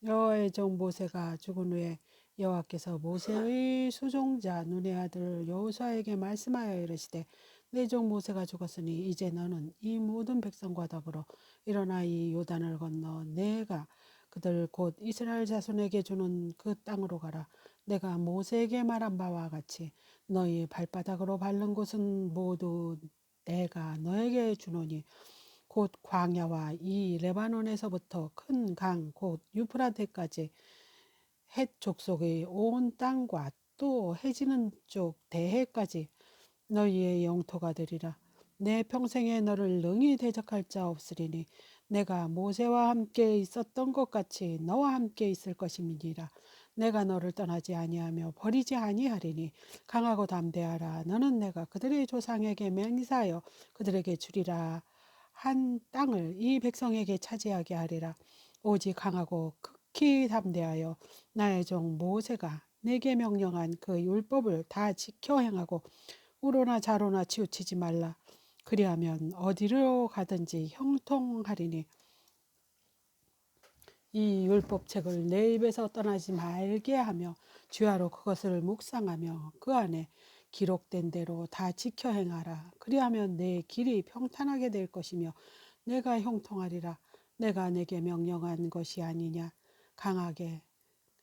여호와의 종 모세가 죽은 후에 여호와께서 모세의 수종자 눈의 아들 여호수아에게 말씀하여 이르시되 내 종 모세가 죽었으니 이제 너는 이 모든 백성과 더불어 일어나 이 요단을 건너 내가 그들 곧 이스라엘 자손에게 주는 그 땅으로 가라. 내가 모세에게 말한 바와 같이 너희 발바닥으로 밟는 곳은 모두 내가 너에게 주노니 곧 광야와 이 레바논에서부터 큰 강 곧 유프라테까지 헷 족속의 온 땅과 또 해지는 쪽 대해까지 너희의 영토가 되리라. 내 평생에 너를 능히 대적할 자 없으리니 내가 모세와 함께 있었던 것 같이 너와 함께 있을 것임이니라. 내가 너를 떠나지 아니하며 버리지 아니하리니 강하고 담대하라. 너는 내가 그들의 조상에게 맹세하여 그들에게 주리라 한 땅을 이 백성에게 차지하게 하리라. 오직 강하고 극히 담대하여 나의 종 모세가 내게 명령한 그 율법을 다 지켜 행하고 우로나 좌로나 치우치지 말라. 그리하면 어디로 가든지 형통하리니 이 율법책을 내 입에서 떠나지 말게 하며 주야로 그것을 묵상하며 그 안에 기록된 대로 다 지켜 행하라. 그리하면 내 길이 평탄하게 될 것이며 내가 형통하리라. 내가 내게 명령한 것이 아니냐. 강하게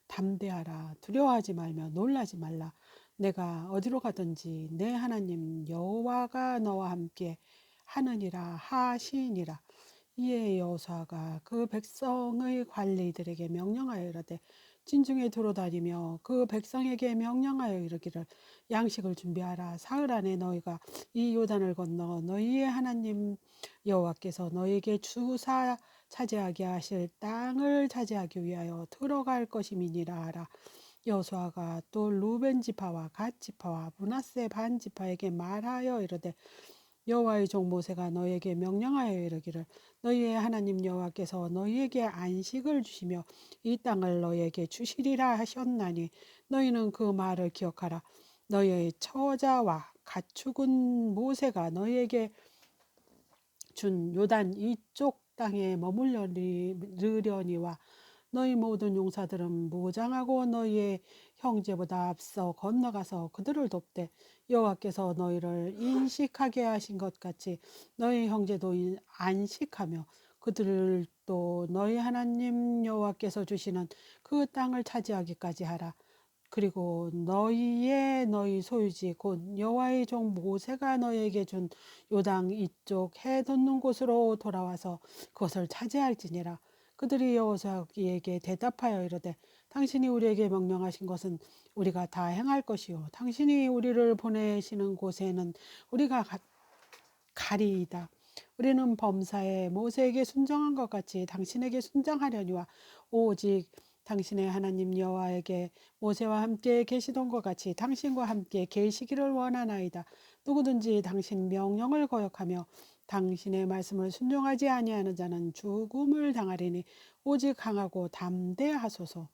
담대하라. 두려워하지 말며 놀라지 말라. 내가 어디로 가든지 내 하나님 여호와가 너와 함께 하느니라 하시니라. 이에 여호수아가 그 백성의 관리들에게 명령하여 이르되 진중에 두루다니며 그 백성에게 명령하여 이르기를 양식을 준비하라. 사흘 안에 너희가 이 요단을 건너 너희의 하나님 여호와께서 너희에게 주사 차지하게 하실 땅을 차지하기 위하여 들어갈 것임이니라 하라. 여호수아가 또 루벤 지파와 갓 지파와 므낫세 반 지파에게 말하여 이르되 여호와의 종 모세가 너희에게 명령하여 이르기를 너희의 하나님 여호와께서 너희에게 안식을 주시며 이 땅을 너희에게 주시리라 하셨나니 너희는 그 말을 기억하라. 너희의 처자와 가축은 모세가 너희에게 준 요단 이쪽 땅에 머물려니와 너희 모든 용사들은 무장하고 너희의 형제보다 앞서 건너가서 그들을 돕되 여호와께서 너희를 인식하게 하신 것 같이 너희 형제도 안식하며 그들도 너희 하나님 여호와께서 주시는 그 땅을 차지하기까지 하라. 그리고 너희 소유지 곧 여호와의 종 모세가 너희에게 준 요당 이쪽 해 돋는 곳으로 돌아와서 그것을 차지할지니라. 그들이 여호수아에게 대답하여 이르되 당신이 우리에게 명령하신 것은 우리가 다 행할 것이요 당신이 우리를 보내시는 곳에는 우리가 가리이다. 우리는 범사에 모세에게 순종한 것 같이 당신에게 순종하려니와 오직 당신의 하나님 여호와에게 모세와 함께 계시던 것 같이 당신과 함께 계시기를 원하나이다. 누구든지 당신 명령을 거역하며 당신의 말씀을 순종하지 아니하는 자는 죽음을 당하리니 오직 강하고 담대하소서.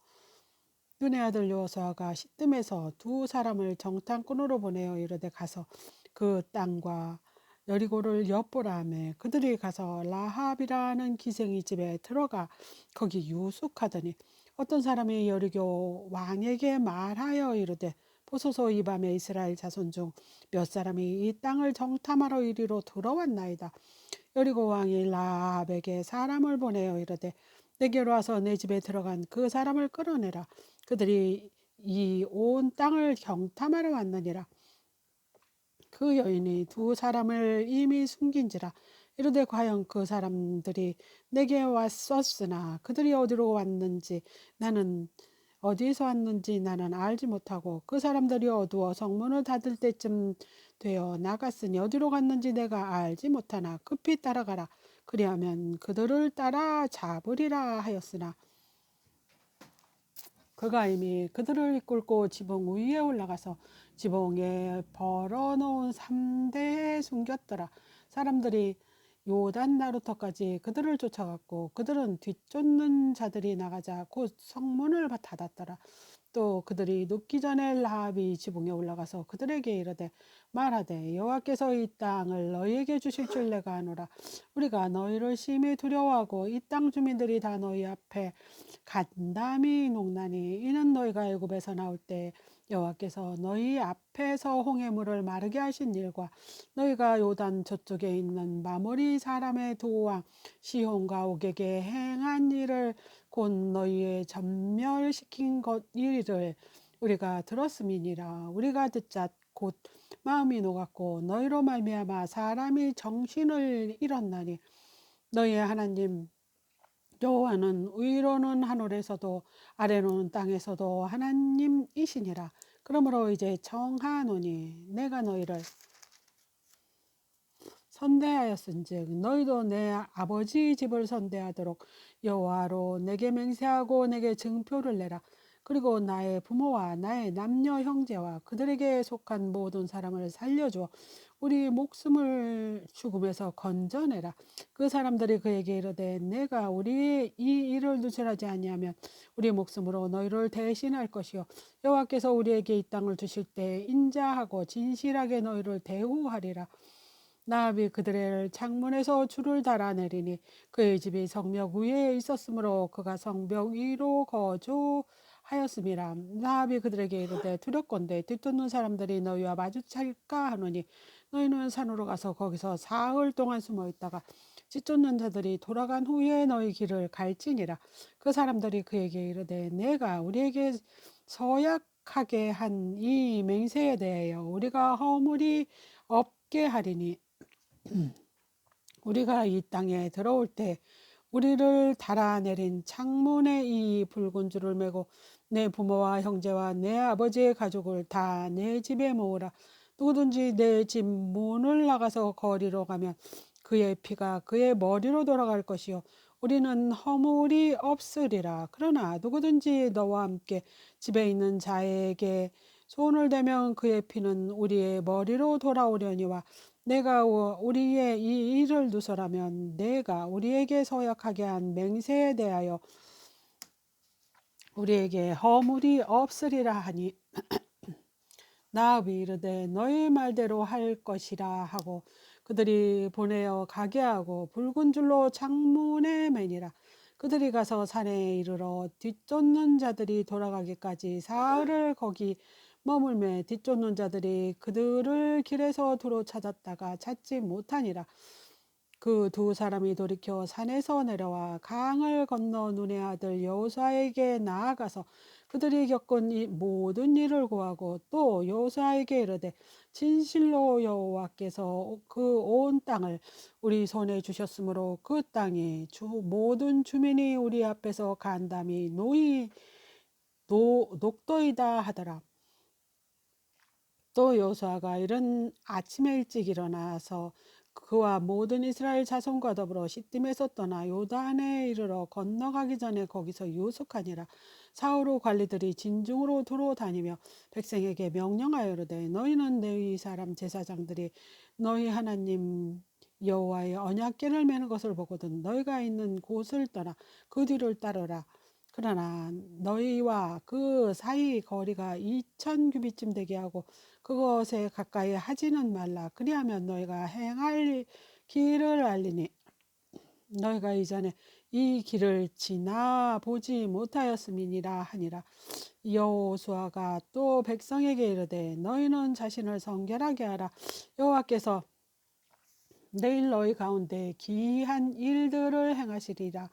눈의 아들 여호수아가 시뜸에서 두 사람을 정탐꾼으로 보내어 이르되 가서 그 땅과 여리고를 엿보라 하매 그들이 가서 라합이라는 기생이 집에 들어가 거기 유숙하더니 어떤 사람이 여리고 왕에게 말하여 이르되 보소서 이 밤에 이스라엘 자손 중 몇 사람이 이 땅을 정탐하러 이리로 들어왔나이다. 여리고 왕이 라합에게 사람을 보내어 이르되 내게로 와서 내 집에 들어간 그 사람을 끌어내라. 그들이 이 온 땅을 경탐하러 왔느니라. 그 여인이 두 사람을 이미 숨긴지라. 이르되 과연 그 사람들이 내게 왔었으나 그들이 어디로 왔는지 나는 어디서 왔는지 나는 알지 못하고 그 사람들이 어두워 성문을 닫을 때쯤 되어 나갔으니 어디로 갔는지 내가 알지 못하나 급히 따라가라. 그리하면 그들을 따라 잡으리라 하였으나 그가 이미 그들을 이끌고 지붕 위에 올라가서 지붕에 벌어놓은 삼대에 숨겼더라. 사람들이 요단 나루터까지 그들을 쫓아갔고 그들은 뒤쫓는 자들이 나가자 곧 성문을 닫았더라. 또 그들이 눕기 전에 라합이 지붕에 올라가서 그들에게 이르되 말하되 여호와께서 이 땅을 너희에게 주실 줄 내가 아노라. 우리가 너희를 심히 두려워하고 이 땅 주민들이 다 너희 앞에 간담이 녹나니 이는 너희가 애굽에서 나올 때 여호와께서 너희 앞에서 홍해물을 마르게 하신 일과 너희가 요단 저쪽에 있는 마모리 사람의 두 왕 시혼과 옥에게 행한 일을 곧 너희의 전멸시킨 것 일을 우리가 들었음이니라. 우리가 듣자 곧 마음이 녹았고 너희로 말미암아 사람이 정신을 잃었나니 너희의 하나님 여호와는 위로는 하늘에서도 아래로는 땅에서도 하나님이시니라. 그러므로 이제 청하노니 내가 너희를 선대하였은즉 너희도 내 아버지 집을 선대하도록 여호와로 내게 맹세하고 내게 증표를 내라. 그리고 나의 부모와 나의 남녀 형제와 그들에게 속한 모든 사람을 살려주어 우리 목숨을 죽음에서 건져내라. 그 사람들이 그에게 이르되 내가 우리의 이 일을 누설하지 아니하면 우리 목숨으로 너희를 대신할 것이요 여호와께서 우리에게 이 땅을 주실 때 인자하고 진실하게 너희를 대우하리라. 나압이 그들의 창문에서 줄을 달아내리니 그의 집이 성벽 위에 있었으므로 그가 성벽 위로 거주하였음이라. 나압이 그들에게 이르되 두렵건대 뒤쫓는 사람들이 너희와 마주칠까 하노니 너희는 산으로 가서 거기서 사흘 동안 숨어 있다가 뒤쫓는 자들이 돌아간 후에 너희 길을 갈지니라. 그 사람들이 그에게 이르되 내가 우리에게 서약하게 한 이 맹세에 대하여 우리가 허물이 없게 하리니 우리가 이 땅에 들어올 때 우리를 달아내린 창문에 이 붉은 줄을 매고 내 부모와 형제와 내 아버지의 가족을 다 내 집에 모으라. 누구든지 내 집 문을 나가서 거리로 가면 그의 피가 그의 머리로 돌아갈 것이요 우리는 허물이 없으리라. 그러나 누구든지 너와 함께 집에 있는 자에게 손을 대면 그의 피는 우리의 머리로 돌아오려니와 내가 우리의 이 일을 누설하면 내가 우리에게 서약하게 한 맹세에 대하여 우리에게 허물이 없으리라 하니 나압이 이르되 너희 말대로 할 것이라 하고 그들이 보내어 가게 하고 붉은 줄로 창문에 매니라. 그들이 가서 산에 이르러 뒤쫓는 자들이 돌아가기까지 사흘을 거기 머물매 뒤쫓는 자들이 그들을 길에서 두루 찾았다가 찾지 못하니라. 그 두 사람이 돌이켜 산에서 내려와 강을 건너 눈의 아들 여호수아에게 나아가서 그들이 겪은 이 모든 일을 고하고 또 여호수아에게 이르되 진실로 여호와께서 그 온 땅을 우리 손에 주셨으므로 그 땅이 모든 주민이 우리 앞에서 간담이 녹도이다 하더라. 또 여호수아가 이른 아침에 일찍 일어나서 그와 모든 이스라엘 자손과 더불어 시딤에서 떠나 요단에 이르러 건너가기 전에 거기서 유숙하니라. 사울의 관리들이 진중으로 두루 다니며 백성에게 명령하여 이르되 너희는 레위 사람 제사장들이 너희 하나님 여호와의 언약궤를 매는 것을 보거든 너희가 있는 곳을 떠나 그 뒤를 따르라. 그러나 너희와 그 사이 거리가 2000규빗쯤 되게 하고 그것에 가까이 하지는 말라. 그리하면 너희가 행할 길을 알리니 너희가 이전에 이 길을 지나 보지 못하였음이니라 하니라. 여호수아가 또 백성에게 이르되 너희는 자신을 성결하게 하라. 여호와께서 내일 너희 가운데 기이한 일들을 행하시리라.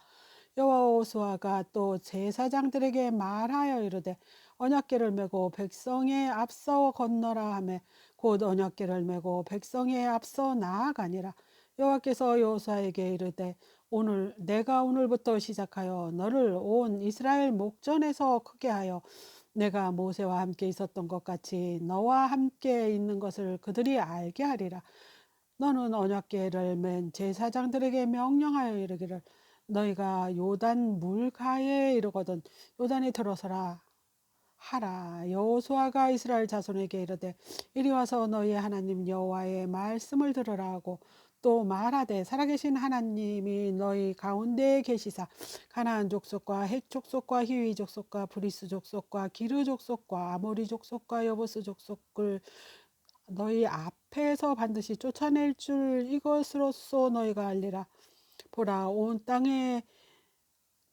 여호수아가 또 제사장들에게 말하여 이르되 언약궤를 메고 백성의 앞서 건너라 하매 곧 언약궤를 메고 백성의 앞서 나아가니라. 여호와께서 여호수아에게 이르되 내가 오늘부터 시작하여 너를 온 이스라엘 목전에서 크게 하여 내가 모세와 함께 있었던 것 같이 너와 함께 있는 것을 그들이 알게 하리라. 너는 언약궤를 맨 제사장들에게 명령하여 이르기를 너희가 요단 물가에 이르거든 요단에 들어서라 하라. 여호수아가 이스라엘 자손에게 이르되 이리 와서 너희 하나님 여호와의 말씀을 들으라 하고 또 말하되 살아계신 하나님이 너희 가운데에 계시사 가나안 족속과 헷 족속과 히위 족속과 브리스 족속과 기르 족속과 아모리 족속과 여부스 족속을 너희 앞에서 반드시 쫓아낼 줄 이것으로써 너희가 알리라. 보라, 온 땅에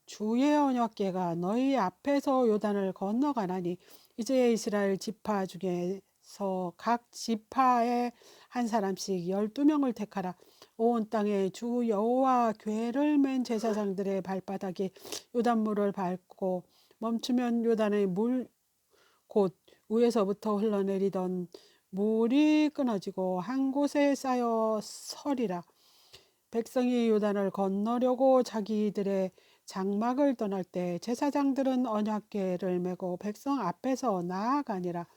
주의 언약궤가 너희 앞에서 요단을 건너가나니 이제 이스라엘 지파 중에서 각 지파에 한 사람씩 12명을 택하라. 온 땅에 주 여호와 궤를 맨 제사장들의 발바닥이 요단물을 밟고 멈추면 요단의 물 곧 위에서부터 흘러내리던 물이 끊어지고 한 곳에 쌓여 서리라. 백성이 요단을 건너려고 자기들의 장막을 떠날 때 제사장들은 언약궤를 메고 백성 앞에서 나아가니라.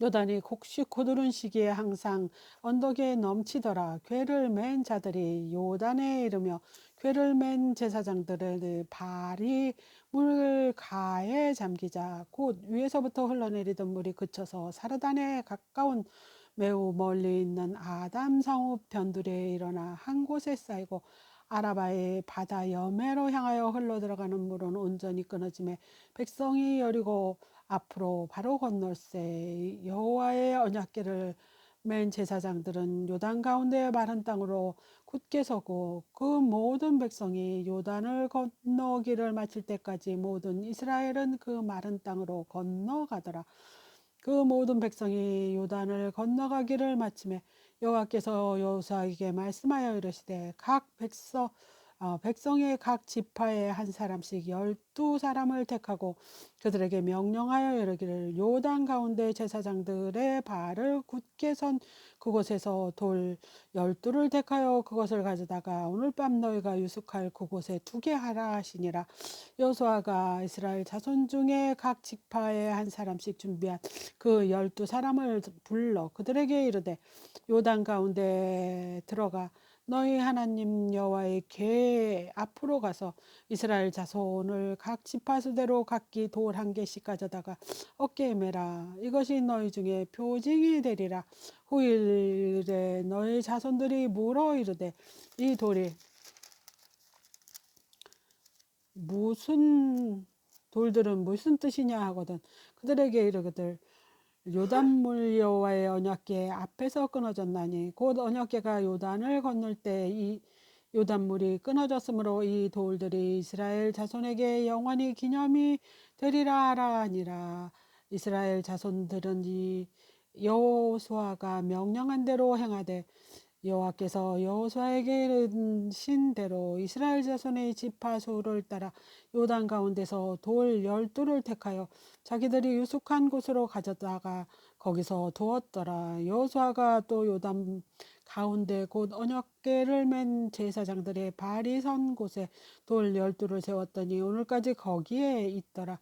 요단이 곡식 고두른 시기에 항상 언덕에 넘치더라. 궤를 맨 자들이 요단에 이르며 궤를 맨 제사장들의 발이 물가에 잠기자 곧 위에서부터 흘러내리던 물이 그쳐서 사르단에 가까운 매우 멀리 있는 아담 성읍 변두리에 일어나 한 곳에 쌓이고 아라바의 바다 여매로 향하여 흘러들어가는 물은 온전히 끊어지매 백성이 여리고 앞으로 바로 건널세. 여호와의 언약궤를 맨 제사장들은 요단 가운데 마른 땅으로 굳게 서고 그 모든 백성이 요단을 건너기를 마칠 때까지 모든 이스라엘은 그 마른 땅으로 건너가더라. 그 모든 백성이 요단을 건너가기를 마침에 여호와께서 여호수아에게 말씀하여 이르시되 각 백성의 각 지파에 한 사람씩 12사람을 택하고 그들에게 명령하여 이르기를 요단 가운데 제사장들의 발을 굳게 선 그곳에서 돌 12를 택하여 그것을 가져다가 오늘 밤 너희가 유숙할 그곳에 두게 하라 하시니라. 여호수아가 이스라엘 자손 중에 각 지파에 한 사람씩 준비한 그 12사람을 불러 그들에게 이르되 요단 가운데 들어가 너희 하나님 여호와의 궤 앞으로 가서 이스라엘 자손을 각 지파수대로 각기 돌 한 개씩 가져다가 어깨에 매라. 이것이 너희 중에 표징이 되리라. 후일에 너희 자손들이 물어 이르되 이 돌이 무슨 돌들은 무슨 뜻이냐 하거든 그들에게 이르거들 요단물 여호와의 언약궤 앞에서 끊어졌나니 곧 언약궤가 요단을 건널 때 이 요단물이 끊어졌으므로 이 돌들이 이스라엘 자손에게 영원히 기념이 되리라 하라 하니라. 이스라엘 자손들은 이 여호수아가 명령한 대로 행하되 여호와께서 여호수아에게 이르신 대로 이스라엘 자손의 지파 수를 따라 요단 가운데서 돌 12를 택하여 자기들이 유숙한 곳으로 가져다가 거기서 두었더라. 여호수아가 또 요단 가운데 곧 언약궤를 맨 제사장들의 발이 선 곳에 돌 12를 세웠더니 오늘까지 거기에 있더라.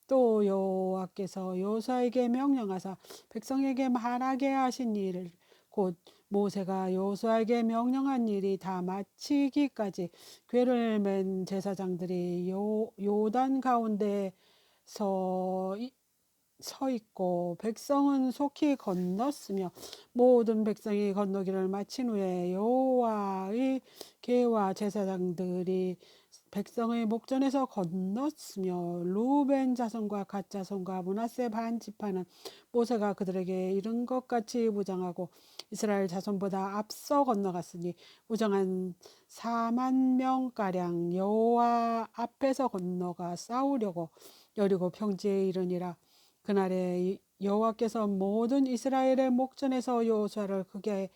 또 여호와께서 여호수아에게 명령하사 백성에게 말하게 하신 일을 곧 모세가 여호수아에게 명령한 일이 다 마치기까지 궤를 맨 제사장들이 요단 가운데 서, 서 있고 백성은 속히 건넜으며 모든 백성이 건너기를 마친 후에 여호와의 궤와 제사장들이 백성의 목전에서 건넜으며 루벤 자손과 갓 자손과 므낫세 반 지파는 모세가 그들에게 이른 것 같이 무장하고 이스라엘 자손보다 앞서 건너갔으니 무장한 4만 명가량 여호와 앞에서 건너가 싸우려고 여리고 평지에 이르니라. 그날에 여호와께서 모든 이스라엘의 목전에서 여호수아를 크게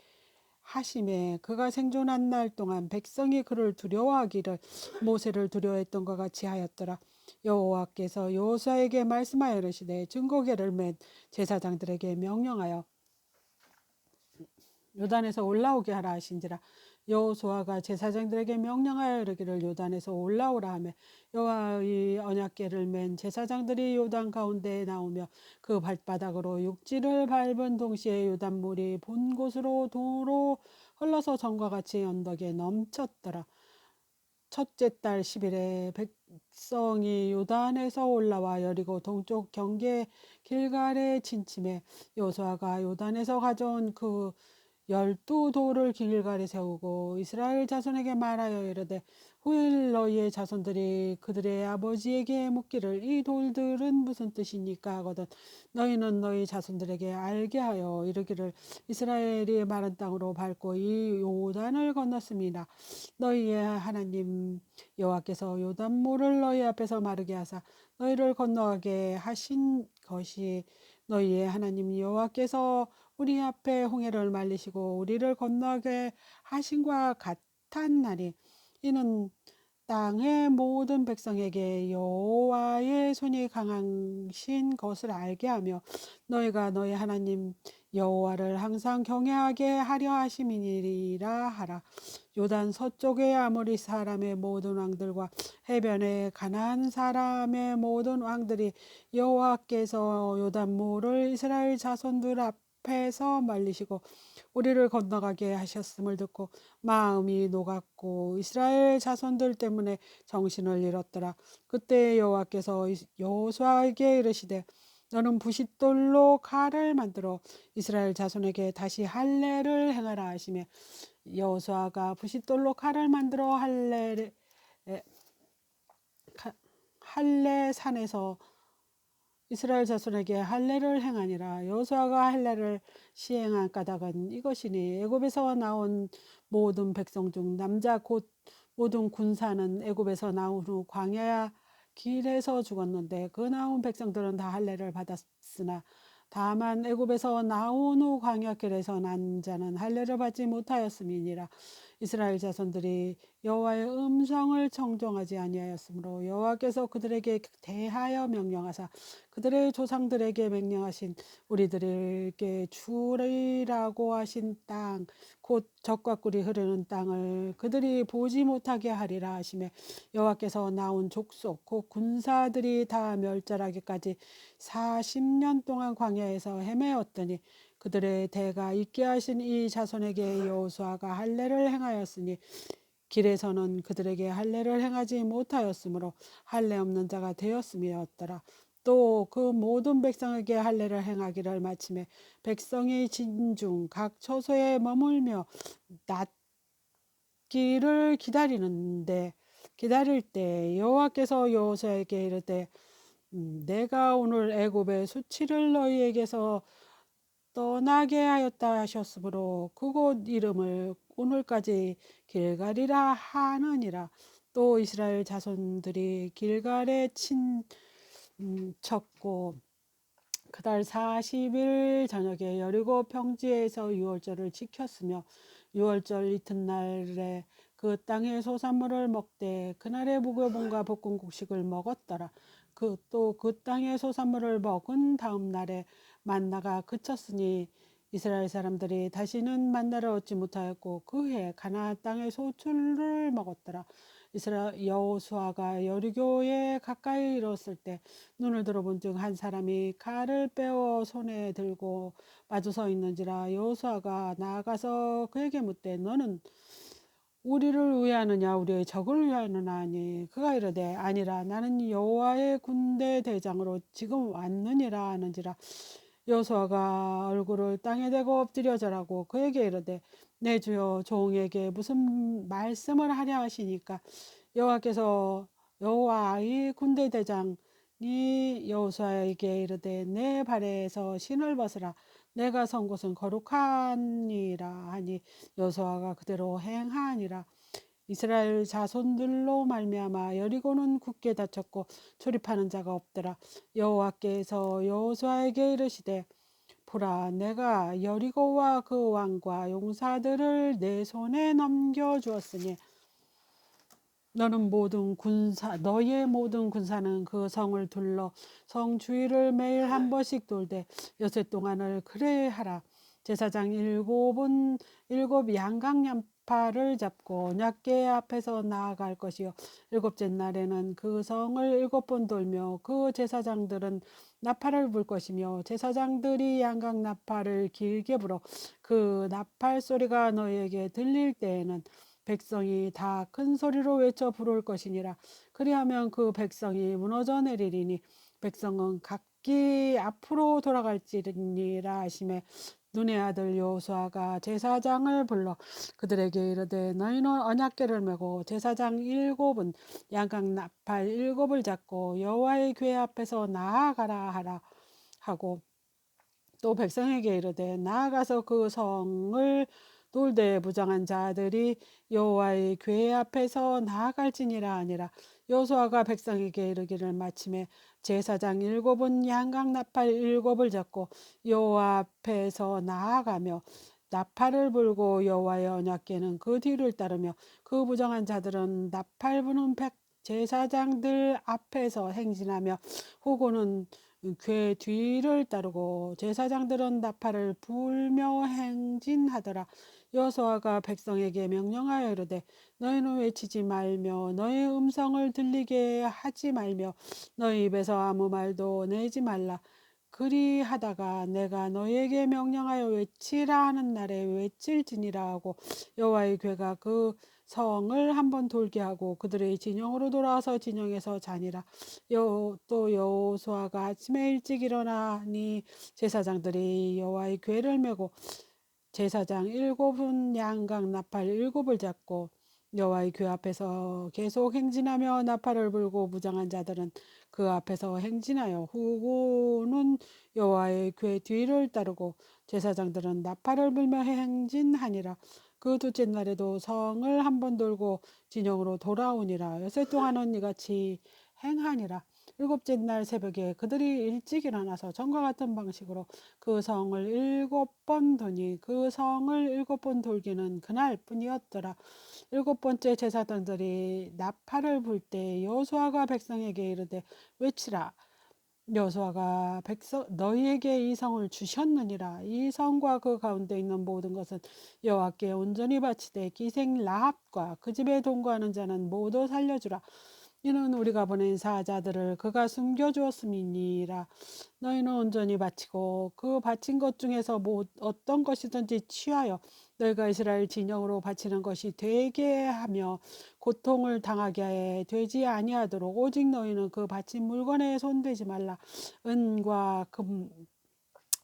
하심에 그가 생존한 날 동안 백성이 그를 두려워하기를 모세를 두려워했던 것 같이 하였더라. 여호와께서 여호수아에게 말씀하여 이르시되 증거궤를 맨 제사장들에게 명령하여 요단에서 올라오게 하라 하신지라. 여호수아가 제사장들에게 명령하여 이르기를 요단에서 올라오라 하며 여호와의 언약궤를 맨 제사장들이 요단 가운데에 나오며 그 발바닥으로 육지를 밟은 동시에 요단물이 본 곳으로 도로 흘러서 전과 같이 언덕에 넘쳤더라. 첫째 달 10일에 백성이 요단에서 올라와 여리고 동쪽 경계 길갈에 진침해 여호수아가 요단에서 가져온 그 12 돌을 길갈에 세우고 이스라엘 자손에게 말하여 이르되 후일 너희의 자손들이 그들의 아버지에게 묻기를 이 돌들은 무슨 뜻이니까 하거든 너희는 너희 자손들에게 알게 하여 이르기를 이스라엘이 마른 땅으로 밟고 이 요단을 건넜습니다. 너희의 하나님 여호와께서 요단물을 너희 앞에서 마르게 하사 너희를 건너가게 하신 것이 너희의 하나님 여호와께서 우리 앞에 홍해를 말리시고 우리를 건너게 하신과 같았나니 이는 땅의 모든 백성에게 여호와의 손이 강하신 것을 알게 하며 너희가 너희 하나님 여호와를 항상 경외하게 하려 하심이니라 하라. 요단 서쪽의 아모리 사람의 모든 왕들과 해변의 가나안 사람의 모든 왕들이 여호와께서 요단물을 이스라엘 자손들 앞에서 말리시고 우리를 건너가게 하셨음을 듣고 마음이 녹았고 이스라엘 자손들 때문에 정신을 잃었더라. 그때 여호와께서 여호수아에게 이르시되 너는 부싯돌로 칼을 만들어 이스라엘 자손에게 다시 할례를 행하라 하시며 여호수아가 부싯돌로 칼을 만들어 할례 산에서 이스라엘 자손에게 할례를 행하니라. 여호수아가 할례를 시행한 까닭은 이것이니 애굽에서 나온 모든 백성 중 남자 곧 모든 군사는 애굽에서 나온 후 광야 길에서 죽었는데 그 나온 백성들은 다 할례를 받았으나 다만 애굽에서 나온 후 광야 길에서 난 자는 할례를 받지 못하였음이니라. 이스라엘 자손들이 여호와의 음성을 청종하지 아니하였으므로 여호와께서 그들에게 대하여 명령하사 그들의 조상들에게 명령하신 우리들에게 주리라고 하신 땅 곧 젖과 꿀이 흐르는 땅을 그들이 보지 못하게 하리라 하시며 여호와께서 나온 족속 곧 군사들이 다 멸절하기까지 40년 동안 광야에서 헤매었더니 그들의 대가 있게 하신 이 자손에게 여호수아가 할례를 행하였으니 길에서는 그들에게 할례를 행하지 못하였으므로 할례 없는 자가 되었음이었더라. 또 그 모든 백성에게 할례를 행하기를 마침에 백성이 진중 각 처소에 머물며 낫기를 기다릴 때 여호와께서 여호수아에게 이르되 내가 오늘 애굽의 수치를 너희에게서 떠나게 하였다 하셨으므로 그곳 이름을 오늘까지 길갈이라 하느니라. 또 이스라엘 자손들이 길갈에 쳤고 그달 40일 저녁에 여리고 평지에서 유월절을 지켰으며 유월절 이튿날에 그 땅의 소산물을 먹되 그날의 무교봉과 볶은 곡식을 먹었더라. 또 그 땅의 소산물을 먹은 다음 날에 만나가 그쳤으니 이스라엘 사람들이 다시는 만나를 얻지 못하였고 그 해 가나안 땅의 소출을 먹었더라. 이스라엘 여호수아가 여리고에 가까이 이르렀을 때 눈을 들어본즉 한 사람이 칼을 빼어 손에 들고 마주서 있는지라. 여호수아가 나아가서 그에게 묻되 너는 우리를 위하느냐 우리의 적을 위하느냐 하니 그가 이르되 아니라 나는 여호와의 군대 대장으로 지금 왔느니라 하는지라. 여호수아가 얼굴을 땅에 대고 엎드려 절하고 그에게 이르되 내 주여 종에게 무슨 말씀을 하려 하시니까. 여호와께서 여호와의 군대 대장이 여호수아에게 이르되 내 발에서 신을 벗으라 내가 선 곳은 거룩하니라 하니 여호수아가 그대로 행하니라. 이스라엘 자손들로 말미암아 여리고는 굳게 닫혔고 출입하는 자가 없더라. 여호와께서 여호수아에게 이르시되 보라 내가 여리고와 그 왕과 용사들을 내 손에 넘겨 주었으니 너희의 모든 군사는 그 성을 둘러 성 주위를 매일 한 번씩 돌되 여섯 동안을 그래 하라. 제사장 일곱 양강나팔을 잡고 언약궤 앞에서 나아갈 것이요 일곱째 날에는 그 성을 7번 돌며 그 제사장들은 나팔을 불 것이며 제사장들이 양강나팔을 길게 불어 그 나팔 소리가 너희에게 들릴 때에는 백성이 다 큰 소리로 외쳐 부를 것이니라. 그리하면 그 백성이 무너져 내리리니 백성은 각기 앞으로 돌아갈지니라 하시매 눈의 아들 여호수아가 제사장을 불러 그들에게 이르되 너희는 언약궤를 메고 제사장 일곱은 양각 나팔 일곱을 잡고 여호와의 궤 앞에서 나아가라 하라 하고 또 백성에게 이르되 나아가서 그 성을 돌되 무장한 자들이 여호와의 궤 앞에서 나아갈지니라 아니라 여호수아가 백성에게 이르기를 마침에 제사장 일곱은 양각 나팔 일곱을 잡고 여호와 앞에서 나아가며 나팔을 불고 여호와의 언약궤는 그 뒤를 따르며 그 무장한 자들은 나팔 부는 백 제사장들 앞에서 행진하며 후고는 궤 뒤를 따르고 제사장들은 나팔을 불며 행진하더라. 여호수아가 백성에게 명령하여 이르되 너희는 외치지 말며 너희 음성을 들리게 하지 말며 너희 입에서 아무 말도 내지 말라. 그리하다가 내가 너희에게 명령하여 외치라 하는 날에 외칠지니라 하고 여호와의 궤가 그 성을 한번 돌게 하고 그들의 진영으로 돌아와서 진영에서 자니라. 또 여호수아가 아침에 일찍 일어나니 제사장들이 여호와의 궤를 메고 제사장 일곱은 양각 나팔 일곱을 잡고 여호와의 궤 앞에서 계속 행진하며 나팔을 불고 무장한 자들은 그 앞에서 행진하여 후고는 여호와의 궤 뒤를 따르고 제사장들은 나팔을 불며 행진하니라. 그 둘째 날에도 성을 한번 돌고 진영으로 돌아오니라. 엿새 동안은 이같이 행하니라. 일곱째 날 새벽에 그들이 일찍 일어나서 전과 같은 방식으로 그 성을 일곱 번 도니 그 성을 일곱 번 돌기는 그날 뿐이었더라. 일곱 번째 제사장들이 나팔을 불 때 여호수아가 백성에게 이르되 외치라. 여호수아가 백성 너희에게 이 성을 주셨느니라. 이 성과 그 가운데 있는 모든 것은 여호와께 온전히 바치되 기생 라합과 그 집에 동거하는 자는 모두 살려주라. 이는 우리가 보낸 사자들을 그가 숨겨주었음이니라. 너희는 온전히 바치고 그 바친 것 중에서 어떤 것이든지 취하여 너희가 이스라엘 진영으로 바치는 것이 되게 하며 고통을 당하게 되지 아니하도록 오직 너희는 그 바친 물건에 손대지 말라. 은과 금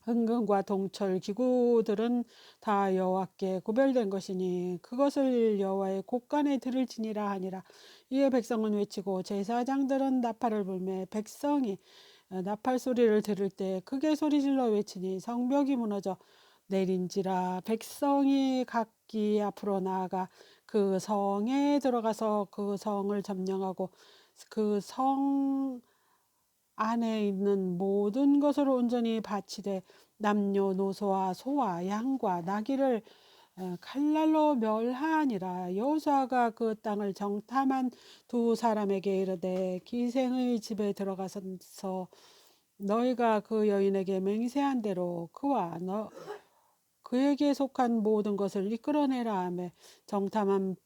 은금과 동철 기구들은 다 여호와께 구별된 것이니 그것을 여호와의 곳간에 드릴지니라 하니라. 이에 백성은 외치고 제사장들은 나팔을 불매 백성이 나팔 소리를 들을 때 크게 소리질러 외치니 성벽이 무너져 내린지라. 백성이 각기 앞으로 나아가 그 성에 들어가서 그 성을 점령하고 그성 안에 있는 모든 것을 온전히 바치되 남녀노소와 소와 양과 나귀를 칼날로 멸하니라. 여호수아가 그 땅을 정탐한 두 사람에게 이르되 기생의 집에 들어가서 너희가 그 여인에게 맹세한 대로 그와 그에게 속한 모든 것을 이끌어내라 하며 정탐한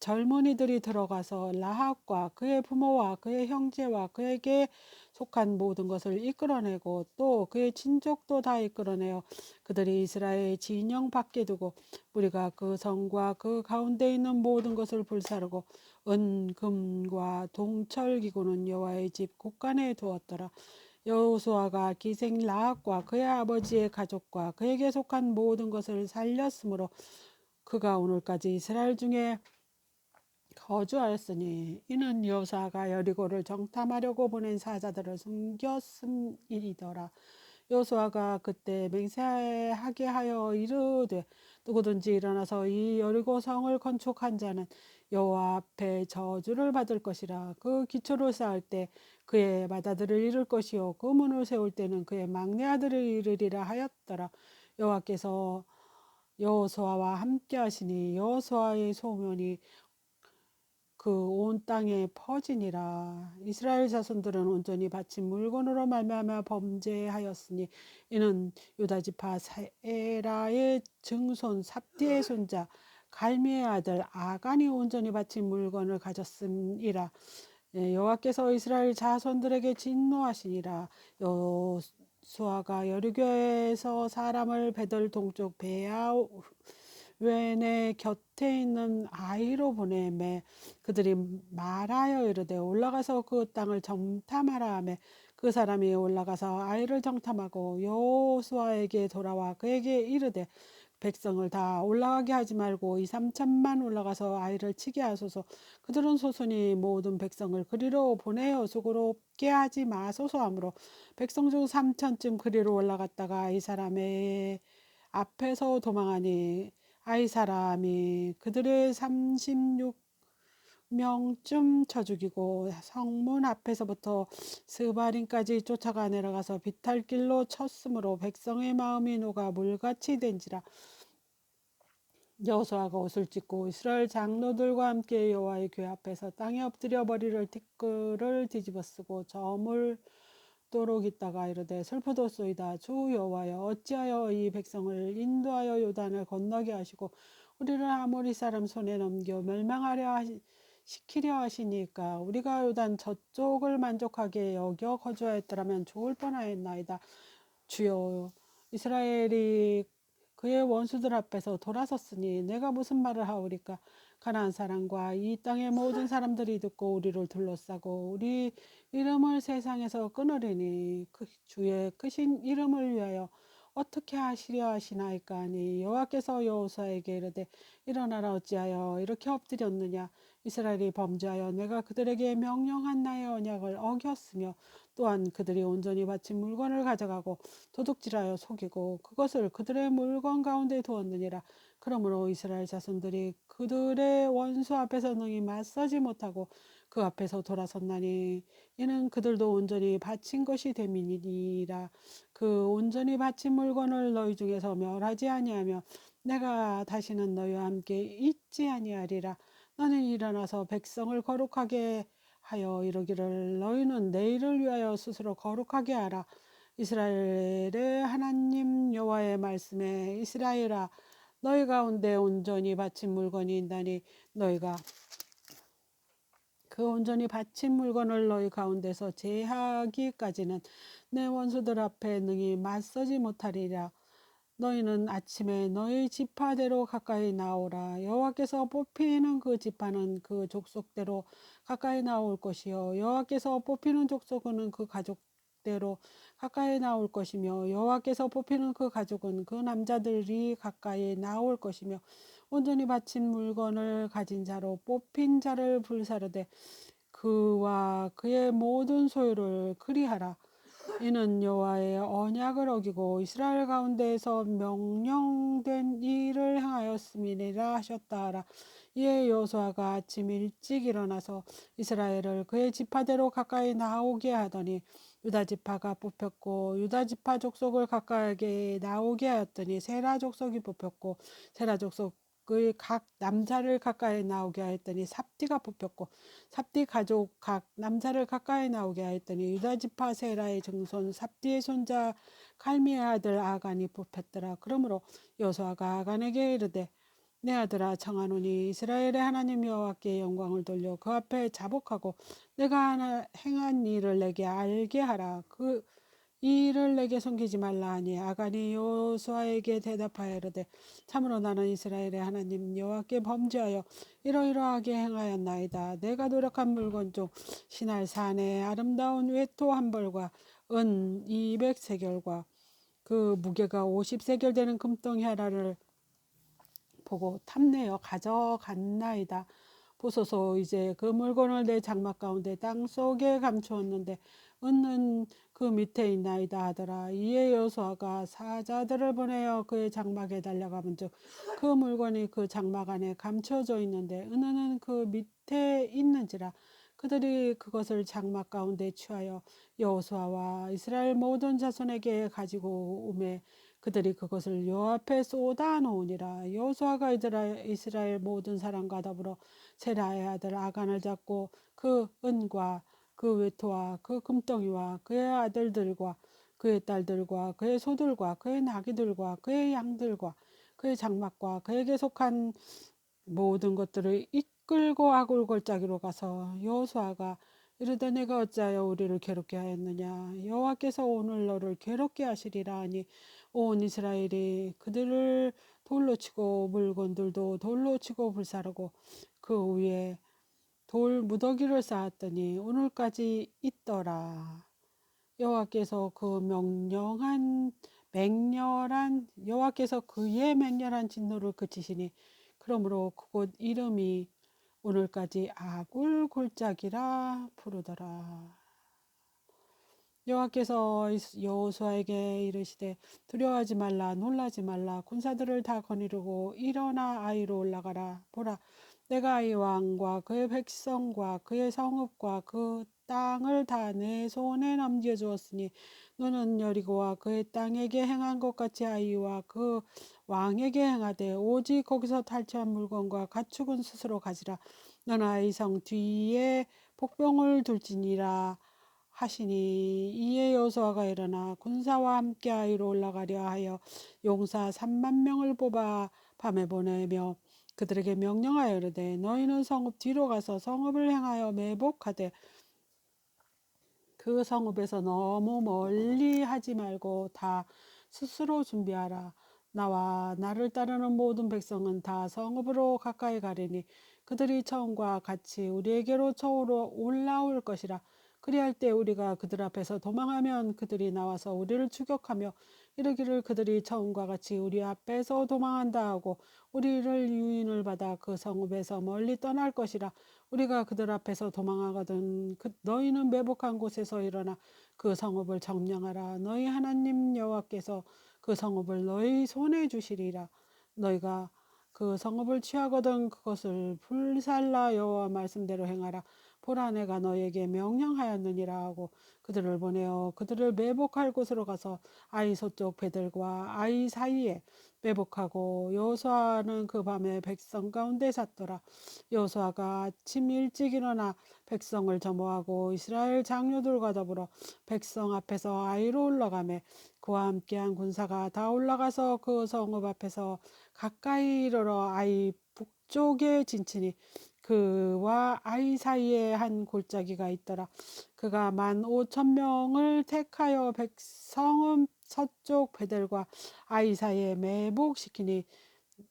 젊은이들이 들어가서 라합과 그의 부모와 그의 형제와 그에게 속한 모든 것을 이끌어내고 또 그의 친족도 다 이끌어내어 그들이 이스라엘 진영 밖에 두고 우리가 그 성과 그 가운데 있는 모든 것을 불사르고 은, 금과 동철 기구는 여호와의 집 곳간에 두었더라. 여호수아가 기생 라합과 그의 아버지의 가족과 그에게 속한 모든 것을 살렸으므로 그가 오늘까지 이스라엘 중에 거주하였으니 이는 여호수아가 여리고를 정탐하려고 보낸 사자들을 숨겼음이더라. 여호수아가 그때 맹세하게 하여 이르되 누구든지 일어나서 이 여리고 성을 건축한 자는 여호와 앞에 저주를 받을 것이라. 그 기초를 쌓을 때 그의 맏아들을 이룰 것이요 그 문을 세울 때는 그의 막내 아들을 이르리라 하였더라. 여호와께서 여호수아와 함께 하시니 여호수아의 소문이 그 온 땅에 퍼지니라. 이스라엘 자손들은 온전히 바친 물건으로 말미암아 범죄하였으니 이는 유다 지파 에라의 증손 삽디의 손자 갈미의 아들 아간이 온전히 바친 물건을 가졌음이라. 여호와께서 이스라엘 자손들에게 진노하시니라. 여호수아가 여리고에서 사람을 베들 동쪽 베아 웬의 곁에 있는 아이로 보내매 그들이 말하여 이르되 올라가서 그 땅을 정탐하라 하매 그 사람이 올라가서 아이를 정탐하고 여호수아에게 돌아와 그에게 이르되 백성을 다 올라가게 하지 말고 2, 3천만 올라가서 아이를 치게 하소서. 그들은 소손이 모든 백성을 그리로 보내어 수고롭게 하지 마소서 하므로 백성 중 3천쯤 그리로 올라갔다가 이 사람의 앞에서 도망하니 아이 사람이 그들의 36명쯤 쳐 죽이고 성문 앞에서부터 스바림까지 쫓아가 내려가서 비탈길로 쳤으므로 백성의 마음이 녹아 물같이 된지라. 여호수아가 옷을 찢고 이스라엘 장로들과 함께 여호와의 궤 앞에서 땅에 엎드려 머리를 티끌을 뒤집어 쓰고 저물도록 있다가 이르되 슬프도소이다. 주 여호와여, 어찌하여 이 백성을 인도하여 요단을 건너게 하시고 우리를 아모리 사람 손에 넘겨 시키려 하시니까. 우리가 요단 저쪽을 만족하게 여겨 거주하였더라면 좋을 뻔하였나이다. 주여, 이스라엘이 그의 원수들 앞에서 돌아섰으니 내가 무슨 말을 하오리까. 가나안 사람과 이 땅의 모든 사람들이 듣고 우리를 둘러싸고 우리 이름을 세상에서 끊으리니 그 주의 크신 이름을 위하여 어떻게 하시려 하시나이까 하니 여호와께서 여호수아에게 이르되 일어나라. 어찌하여 이렇게 엎드렸느냐. 이스라엘이 범죄하여 내가 그들에게 명령한 나의 언약을 어겼으며 또한 그들이 온전히 바친 물건을 가져가고 도둑질하여 속이고 그것을 그들의 물건 가운데 두었느니라. 그러므로 이스라엘 자손들이 그들의 원수 앞에서 능히 맞서지 못하고 그 앞에서 돌아섰나니 이는 그들도 온전히 바친 것이 됨이니라. 그 온전히 바친 물건을 너희 중에서 멸하지 아니하며 내가 다시는 너희와 함께 있지 아니하리라. 너는 일어나서 백성을 거룩하게 하여 이르기를 너희는 내일을 위하여 스스로 거룩하게 하라. 이스라엘의 하나님 여호와의 말씀에 이스라엘아, 너희 가운데 온전히 바친 물건이 있나니 너희가 그 온전히 바친 물건을 너희 가운데서 제하기까지는 내 원수들 앞에 능히 맞서지 못하리라. 너희는 아침에 너희 지파대로 가까이 나오라. 여호와께서 뽑히는 그 지파는 그 족속대로 가까이 나올 것이요 여호와께서 뽑히는 족속은 그 가족대로 가까이 나올 것이며 여호와께서 뽑히는 그 가족은 그 남자들이 가까이 나올 것이며 온전히 바친 물건을 가진 자로 뽑힌 자를 불사르되 그와 그의 모든 소유를 그리하라. 이는 여호와의 언약을 어기고 이스라엘 가운데에서 명령된 일을 행하였음이니라 하셨다 하라. 이에 여호수아가 아침 일찍 일어나서 이스라엘을 그의 지파대로 가까이 나오게 하더니 유다 지파가 뽑혔고 유다 지파 족속을 가까이 나오게 하였더니 세라 족속이 뽑혔고 세라 족속의 각 남자를 가까이 나오게 하였더니 삽디가 뽑혔고 삽디 가족 각 남자를 가까이 나오게 하였더니 유다 지파 세라의 증손 삽디의 손자 갈미의 아들 아간이 뽑혔더라. 그러므로 여호수아가 아간에게 이르되 내 아들아, 청하노니 이스라엘의 하나님 여호와께 영광을 돌려 그 앞에 자복하고 내가 행한 일을 내게 알게 하라. 그 일을 내게 숨기지 말라 하니 아간이 여호수아에게 대답하여 이르되 참으로 나는 이스라엘의 하나님 여호와께 범죄하여 이러이러하게 행하였나이다. 내가 노력한 물건 중 신할 산의 아름다운 외토 한 벌과 은 200세겔과 그 무게가 50세겔 되는 금덩이 하나를 보고 탐내어 가져갔나이다. 보소서, 이제 그 물건을 내 장막 가운데 땅 속에 감추었는데 은은 그 밑에 있나이다 하더라. 이에 여호수아가 사자들을 보내어 그의 장막에 달려가본즉 그 물건이 그 장막 안에 감춰져 있는데 은은 그 밑에 있는지라. 그들이 그것을 장막 가운데 취하여 여호수아와 이스라엘 모든 자손에게 가지고 오매 그들이 그것을 여호와 앞에 쏟아 놓으니라. 여호수아가 이스라엘 모든 사람과 더불어 세라의 아들 아간을 잡고 그 은과 그 외토와 그 금덩이와 그의 아들들과 그의 딸들과 그의 소들과 그의 나귀들과 그의 양들과 그의 장막과 그에게 속한 모든 것들을 이끌고 아굴 골짜기로 가서 여호수아가 이르되 내가 어찌하여 우리를 괴롭게 하였느냐. 여호와께서 오늘 너를 괴롭게 하시리라 하니 온 이스라엘이 그들을 돌로 치고 물건들도 돌로 치고 불사르고 그 위에 돌 무더기를 쌓았더니 오늘까지 있더라. 여호와께서 그 명령한 맹렬한 여호와께서 그의 맹렬한 진노를 그치시니 그러므로 그곳 이름이 오늘까지 아굴 골짜기라 부르더라. 여호와께서 여호수아에게 이르시되 두려워하지 말라 놀라지 말라 군사들을 다 거느리고 일어나 아이로 올라가라. 보라 내가 이 왕과 그의 백성과 그의 성읍과 그 땅을 다 내 손에 넘겨주었으니 너는 여리고와 그의 땅에게 행한 것 같이 아이와 그 왕에게 행하되 오직 거기서 탈취한 물건과 가축은 스스로 가지라. 너는 아이 성 뒤에 복병을 둘지니라 하시니 이에 여호수아가 일어나 군사와 함께 아이로 올라가려 하여 용사 3만 명을 뽑아 밤에 보내며 그들에게 명령하여 이르되 너희는 성읍 뒤로 가서 성읍을 향하여 매복하되 그 성읍에서 너무 멀리 하지 말고 다 스스로 준비하라. 나와 나를 따르는 모든 백성은 다 성읍으로 가까이 가리니 그들이 처음과 같이 우리에게로 저으로 올라올 것이라. 그리할 때 우리가 그들 앞에서 도망하면 그들이 나와서 우리를 추격하며 이르기를 그들이 처음과 같이 우리 앞에서 도망한다 하고 우리를 유인을 받아 그 성읍에서 멀리 떠날 것이라. 우리가 그들 앞에서 도망하거든 너희는 매복한 곳에서 일어나 그 성읍을 점령하라. 너희 하나님 여호와께서 그 성읍을 너희 손에 주시리라. 너희가 그 성읍을 취하거든 그것을 불살라 여호와 말씀대로 행하라. 보라 내가 너에게 명령하였느니라 하고 그들을 보내어 그들을 매복할 곳으로 가서 아이 서쪽 베들과 아이 사이에 매복하고 여호수아는 그 밤에 백성 가운데 잤더라. 여호수아가 아침 일찍 일어나 백성을 점호하고 이스라엘 장로들과 더불어 백성 앞에서 아이로 올라가매 그와 함께한 군사가 다 올라가서 그 성읍 앞에서 가까이 이르러 아이 북쪽에 진치니 그와 아이 사이에 한 골짜기가 있더라. 그가 15,000명을 택하여 백성은 서쪽 베델과 아이 사이에 매복시키니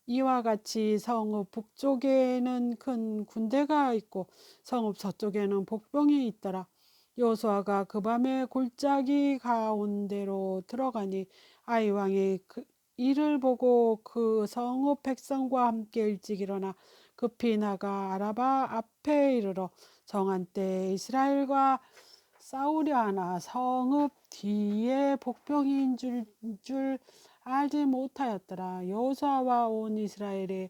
이와 같이 성읍 북쪽에는 큰 군대가 있고 성읍 서쪽에는 복병이 있더라. 여호수아가 그 밤에 골짜기 가운데로 들어가니 아이 왕이 이를 보고 그 성읍 백성과 함께 일찍 일어나 급히 나가 아라바 앞에 이르러 정한 때 이스라엘과 싸우려 하나 성읍 뒤에 복병인 줄 알지 못하였더라. 여호수아와 온 이스라엘이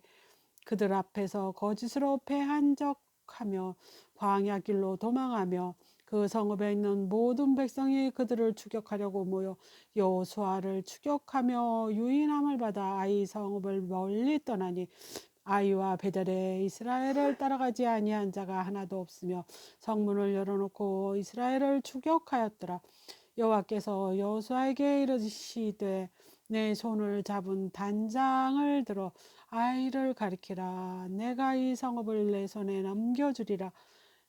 그들 앞에서 거짓으로 패한 적하며 광야 길로 도망하며 그 성읍에 있는 모든 백성이 그들을 추격하려고 모여 여호수아를 추격하며 유인함을 받아 아이 성읍을 멀리 떠나니 아이와 베델에 이스라엘을 따라가지 아니한 자가 하나도 없으며 성문을 열어놓고 이스라엘을 추격하였더라. 여호와께서 여호수아에게 이르시되 내 손을 잡은 단장을 들어 아이를 가리키라. 내가 이 성읍을 내 손에 넘겨주리라.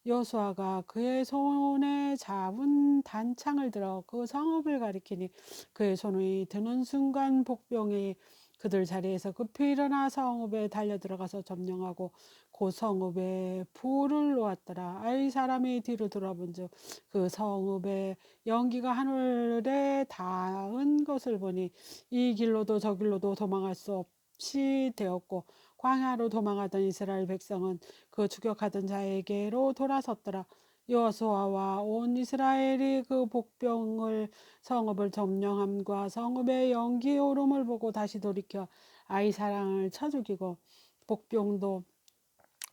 여호수아가 그의 손에 잡은 단창을 들어 그 성읍을 가리키니 그의 손이 드는 순간 복병이 그들 자리에서 급히 일어나 성읍에 달려들어가서 점령하고 그 성읍에 불을 놓았더라. 아이 사람이 뒤로 돌아본즉 그 성읍에 연기가 하늘에 닿은 것을 보니 이 길로도 저 길로도 도망할 수 없이 되었고 광야로 도망하던 이스라엘 백성은 그 추격하던 자에게로 돌아섰더라. 여호수아와 온 이스라엘이 그 복병을 성읍을 점령함과 성읍의 연기 오름을 보고 다시 돌이켜 아이 사랑을 쳐 죽이고 복병도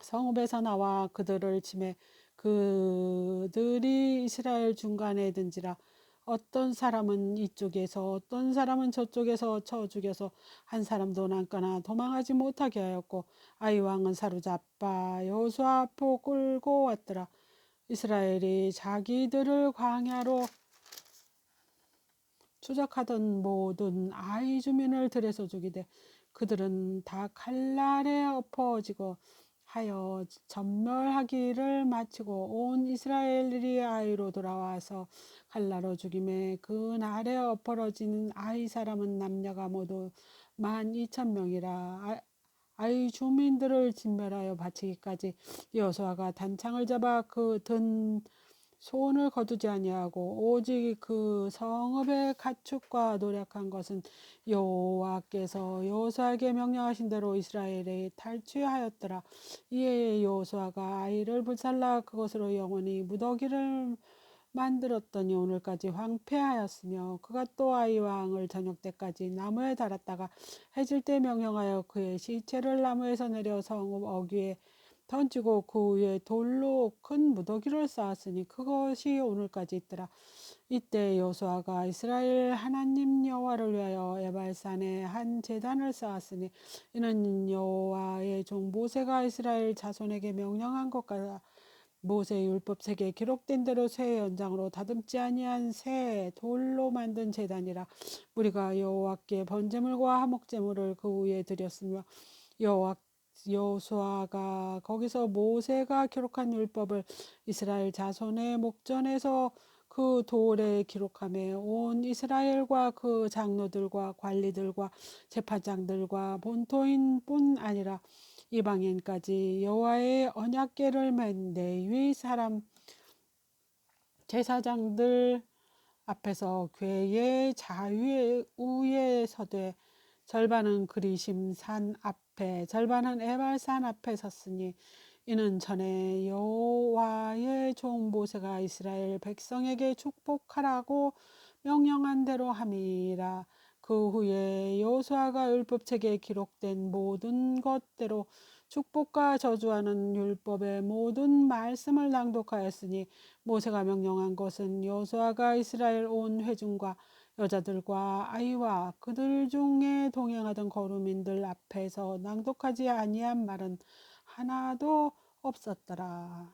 성읍에서 나와 그들을 치매 그들이 이스라엘 중간에 든지라. 어떤 사람은 이쪽에서 어떤 사람은 저쪽에서 쳐 죽여서 한 사람도 남거나 도망하지 못하게 하였고 아이 왕은 사로잡아 여호수아 앞으로 끌고 왔더라. 이스라엘이 자기들을 광야로 추적하던 모든 아이 주민을 들에서 죽이되 그들은 다 칼날에 엎어지고 하여 전멸하기를 마치고 온 이스라엘이 아이로 돌아와서 칼날로 죽임에 그 날에 엎어진 아이 사람은 남녀가 모두 12,000명이라. 아이 주민들을 진멸하여 바치기까지 여호수아가 단창을 잡아 그 든 손을 거두지 아니하고 오직 그 성읍의 가축과 노력한 것은 여호와께서 여호수아에게 명령하신 대로 이스라엘에 탈취하였더라. 이에 여호수아가 아이를 불살라 그것으로 영원히 무더기를 만들었더니 오늘까지 황폐하였으며 그가 또 아이 왕을 저녁 때까지 나무에 달았다가 해질 때 명령하여 그의 시체를 나무에서 내려 성읍 어귀에 던지고 그 위에 돌로 큰 무더기를 쌓았으니 그것이 오늘까지 있더라. 이때 여호수아가 이스라엘 하나님 여호와를 위하여 에발산에 한 제단을 쌓았으니 이는 여호와의 종 모세가 이스라엘 자손에게 명령한 것과 모세 율법책에 기록된 대로 새 연장으로 다듬지 아니한 새 돌로 만든 제단이라. 우리가 여호와께 번제물과 화목제물을 그 위에 드렸으며 여호수아가 거기서 모세가 기록한 율법을 이스라엘 자손의 목전에서 그 돌에 기록하며 온 이스라엘과 그 장로들과 관리들과 재판장들과 본토인뿐 아니라 이방인까지 여호와의 언약궤를 맨 레위 사람 제사장들 앞에서 궤의 좌우에 서되 절반은 그리심 산 앞에 절반은 에발산 앞에 섰으니 이는 전에 여호와의 종 모세가 이스라엘 백성에게 축복하라고 명령한 대로 함이라. 그 후에 여호수아가 율법책에 기록된 모든 것대로 축복과 저주하는 율법의 모든 말씀을 낭독하였으니 모세가 명령한 것은 여호수아가 이스라엘 온 회중과 여자들과 아이와 그들 중에 동행하던 거류민들 앞에서 낭독하지 아니한 말은 하나도 없었더라.